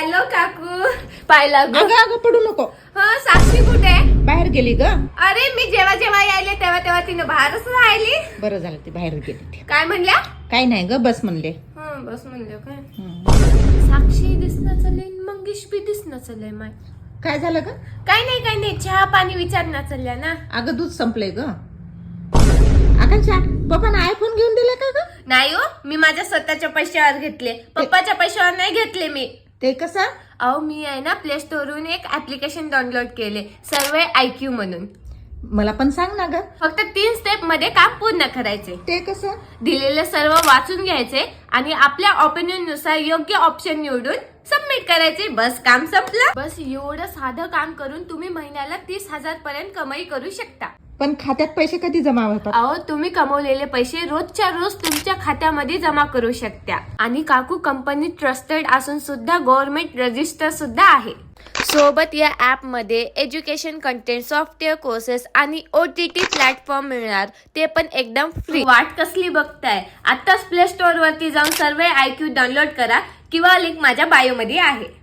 Hello काकू, पाहिला ग? अगं अगं पडू नको. साक्षी कुठे? बाहेर गेली ग. अरे मी जेव्हा जेव्हा यायले तेव्हा तेव्हा तिने बाहेरच राहिली. बरं झालं ती बाहेर गेली ती. काय म्हणल्या? काय नाही ग, बस म्हणले. बस म्हणलं काय. साक्षी दिसणं चाललंय, मंगेश बी दिसणं चाललंय. माय काय झालं ग? काय नाही चहा पाणी विचारणं चालल्या ना. अगं दूध संपलंय ग. अगं चहा पप्पाने आयफोन घेऊन दिला का ग? नाही हो, मी माझ्या स्वतःच्या पैशावर घेतले, पप्पाच्या पैशावर नाही घेतले मी. ते कसं? अहो मी आहे ना प्ले स्टोरवरून एक ऍप्लिकेशन डाउनलोड केले, सर्वे IQ म्हणून. मला पण सांग ना ग. फक्त 3 स्टेप मध्ये काम पूर्ण करायचे. ते कसं? दिलेले सर्व वाचून घ्यायचे आणि आपल्या ओपिनियन नुसार योग्य ऑप्शन निवडून सबमिट करायचे. बस काम संपलं. बस एवढं साधं काम करून तुम्ही महिन्याला 30,000 पर्यंत कमाई करू शकता. पण खात्यात पैसे कधी जमा होतात? अहो तुम्ही कमवलेले पैसे रोजच्या रोज तुमच्या खात्यामध्ये जमा करू शकता. आणि काकू कंपनी ट्रस्टेड असून सुद्धा गव्हर्नमेंट रजिस्टर सुद्धा आहे. सोबत या ऍप मध्ये एज्युकेशन कंटेंट, सॉफ्टवेअर कोर्सेस आणि OTT प्लॅटफॉर्म मिळणार, ते पण एकदम फ्री. वाट कसली बघताय? आताच प्ले स्टोर वरती जाऊन सर्वे IQ डाउनलोड करा किंवा लिंक माझ्या बायो मध्ये आहे.